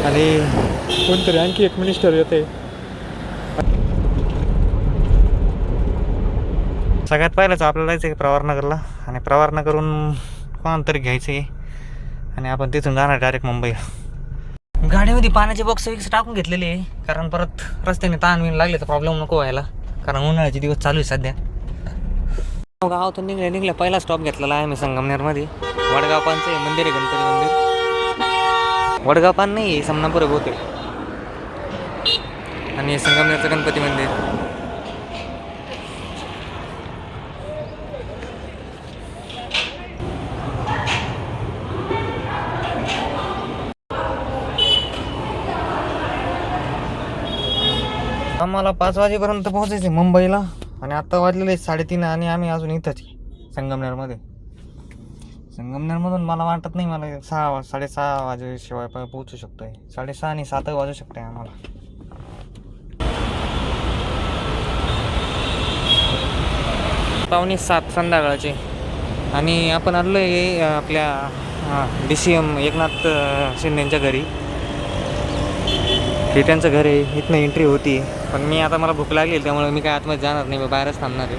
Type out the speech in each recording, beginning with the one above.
आणि कोणतरी आणखी एक मिनिस्टर येते. सगळ्यात पहिलंच आपल्याला जायचं आहे प्रवरनगरला आणि प्रवरनगरहून कोणातरी घ्यायचं आहे आणि आपण तिथून जाणार डायरेक्ट मुंबईला. गाडीमध्ये पाण्याचे बॉक्स विक्स टाकून घेतलेले आहे कारण परत रस्त्याने ताण बिन लागले तर प्रॉब्लेम नको व्हायला, कारण उन्हाळ्याचे दिवस चालू आहे सध्या. गावातून निघल्या पहिला स्टॉप घेतलेला आहे मी संगमनेरमध्ये. वडगाव पानचं मंदिर आहे, गणपती मंदिर. वडगाव पान नाही आहे, समनापूर आहे बहुतेक. आणि संगमनेरचं गणपती मंदिर. आम्हाला 5 वाजेपर्यंत पोहोचायचं मुंबईला आणि आता वाजलेले 3:30 आणि आम्ही अजून इथंच संगमनेरमध्ये. संगमनेरमधून मला वाटत नाही मला 6-6:30 वाजेशिवाय पोहोचू शकतो आहे. 6:30 आणि 7 वाजू शकते आम्हाला. 6:45 संध्याकाळचे आणि आपण आलो आहे आपल्या DCM एकनाथ शिंदेच्या घरी. हे त्यांचं घर आहे, इथनं एंट्री होती. पण मी आता मला भूक लागली त्यामुळे मी काय आतमध्ये जाणार नाही, मी बाहेरच थांबणार आहे.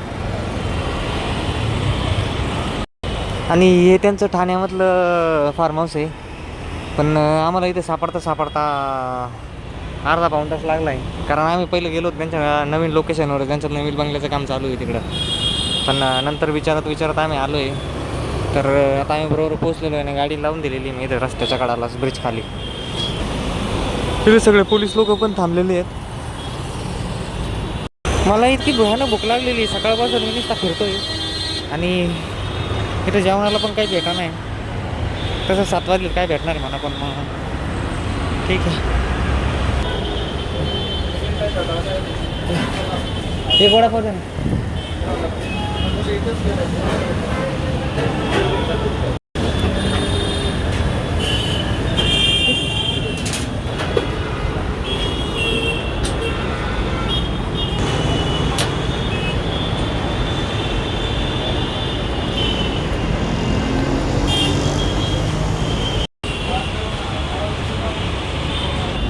आणि हे त्यांचं ठाण्यामधलं फार्म हाऊस आहे. पण आम्हाला इथे सापडता अर्धा पाऊण तास लागला आहे, कारण आम्ही पहिले गेलो त्यांच्या नवीन लोकेशनवर. त्यांचं नवीन बंगल्याचं काम चालू आहे तिकडं. पण नंतर विचारत आम्ही आलो आहे. तर आता आम्ही बरोबर पोहोचलेलो आहे आणि गाडी लावून दिलेली मी इथे रस्त्याच्या कडाला ब्रिज खाली. तिथे सगळे पोलीस लोक पण थांबलेले आहेत. मला इतकी भयानक भूक लागलेली, सकाळपासून मी नुसता फिरतोय आणि इथं जेवणाला पण काही भेटा नाही. तसं 7 वाजले काय भेटणार आहे मला, पण मग ठीक आहे. एक वडापाव द्या ना.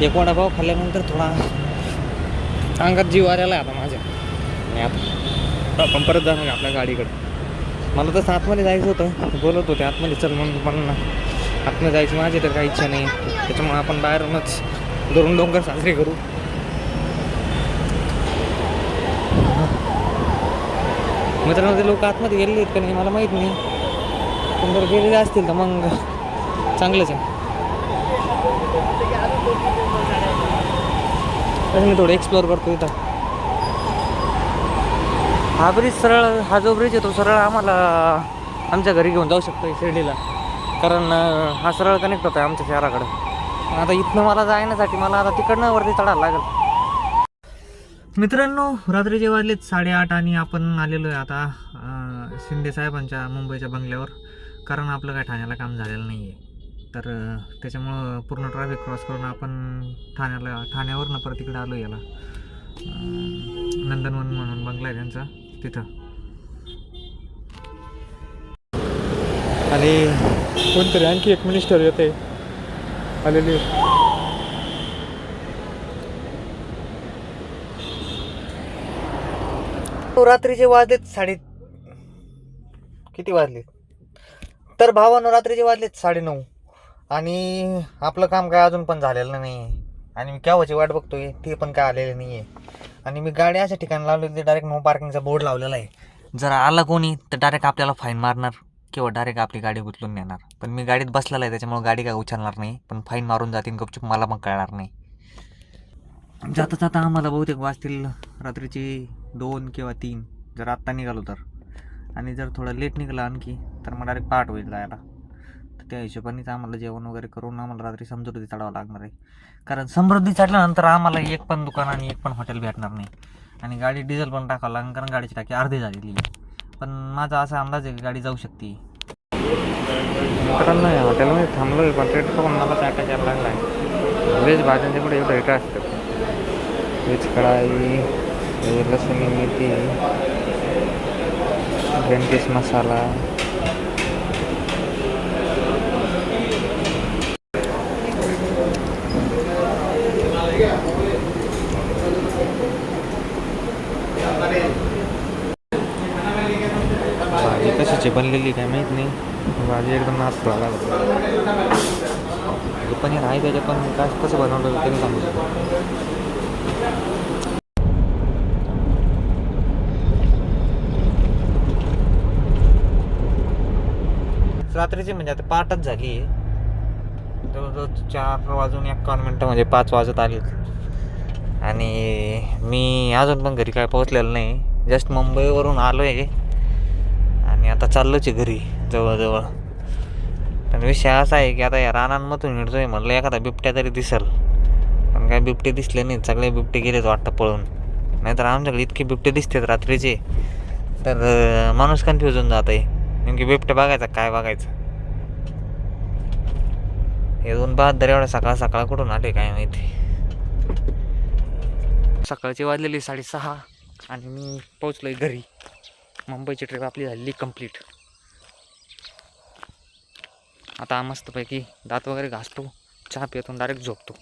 एक वडापाव खाल्ल्यानंतर थोडा अंगात जीव आलेला आहे आता माझ्या. आणि आता आपण परत जाणार आपल्या गाडीकडे. मला तर आतमध्ये जायचं होतं, बोलत होते आतमध्ये चल म्हणून, पण आतमध्ये जायची माझी तर काही इच्छा नाही. त्याच्यामुळे आपण बाहेरूनच दुरून डोंगर साजरे करू. मित्रांनो ते लोक आतमध्ये गेलेले आहेत का नाही मला माहीत नाही, पण जर गेलेले असतील तर मग चांगलंच आहे. मी थोडं एक्सप्लोअर करतो इथं. हा ब्रिज सरळ, हा जो ब्रिज आहे तो सरळ आम्हाला आमच्या घरी घेऊन जाऊ शकतो शिर्डीला, कारण हा सरळ कनेक्ट होतो आहे आमच्या शहराकडं. आता इथनं मला जाण्यासाठी मला आता तिकडनं वरती चढायला लागेल. मित्रांनो रात्रीचे वाजलेत 8:30 आणि आपण आलेलो आहे आता शिंदे साहेबांच्या मुंबईच्या बंगल्यावर, कारण आपलं काय ठाण्याला काम झालेलं नाही आहे. तर त्याच्यामुळं पूर्ण ट्रॅफिक क्रॉस करून आपण ठाण्यावरनं परत तिकडे आलो याला नंदनवन म्हणून बंगला आहे त्यांचा तिथं. आणि कोणतरी आणखी एक मिनिस्टर येते आलेली. रात्रीचे वाजलेत किती वाजले तर भावानं रात्रीचे वाजलेत 9:30 आणि आपलं काम काय अजून पण झालेलं नाही आहे. आणि मी केव्हाची वाट बघतोय ते पण काय आलेलं नाही आहे. आणि मी गाडी अशा ठिकाणी लावली ते डायरेक्ट नो पार्किंगचा बोर्ड लावलेला आहे. जर आला कोणी तर डायरेक्ट आपल्याला फाईन मारणार किंवा डायरेक्ट आपली गाडी उचलून नेणार. पण मी गाडीत बसलेला आहे त्याच्यामुळे गाडी काय उचलणार नाही, पण फाईन मारून जातील गपचूप, मला पण कळणार नाही. जाता आम्हाला बहुतेक वाजतील रात्रीची 2 किंवा 3 जर आत्ता निघालो तर. आणि जर थोडं लेट निघालं आणखी तर मग डायरेक्ट पहाट होईल जायला. तर त्या हिशोबानेच आम्हाला जेवण वगैरे करून आम्हाला रात्री समृद्धी चढावं लागणार आहे, कारण समृद्धी चढल्यानंतर आम्हाला एक पण दुकान आणि एक पण हॉटेल भेटणार नाही. आणि गाडी डिझेल पण टाकावं लागेल, कारण गाडीची टाकी अर्धी झालेली आहे. पण माझा असा अंदाज आहे की गाडी जाऊ शकते. मित्रांनो हॉटेलमध्ये थांबलो आहे, पण रेट बघून मला चाटा यायला लागला आहे. व्हेज भाज्यांच्या पुढे एवढं रेट असतात. व्हेज कढाई, लसूण मेथी, ग्रीन पीस मसाला, कशाची बनलेली काय माहीत नाही, भाजी एकदम नाच लागला. पनीर आहे त्याच्यात पण काय कसं बनवलं तरी सांगू शकतो. रात्रीची म्हणजे आता 8च झाली आहे, जवळजवळ 4:51 म्हणजे 5 वाजत आलेत आणि मी अजून पण घरी काय पोहोचलेलं नाही. जस्ट मुंबईवरून आलो आहे आणि आता चाललोच आहे घरी जवळजवळ. पण विषय असा आहे की आता या रानांमधून हिंडतोय, म्हटलं एखादा बिबट्या तरी दिसेल, पण काय बिबटे दिसले नाहीत. सगळे बिबटे गेलेत वाटतं पळून. नाहीतर आमच्याकडे इतके बिबटे दिसतात रात्रीचे तर माणूस कन्फ्यूज होऊन जात आहे नेमकी बिबटे बघायचा काय बघायचं. हे 2 बहादर एवढ्या सकाळ सकाळ कुठून आले काय माहिती. सकाळची वाजलेली 6:30 आणि मी पोचलोय घरी. मुंबईची ट्रिप आपली झालेली कंप्लीट. आता मस्तपैकी दात वगैरे घासतो, चहा पितो, डायरेक्ट झोपतो.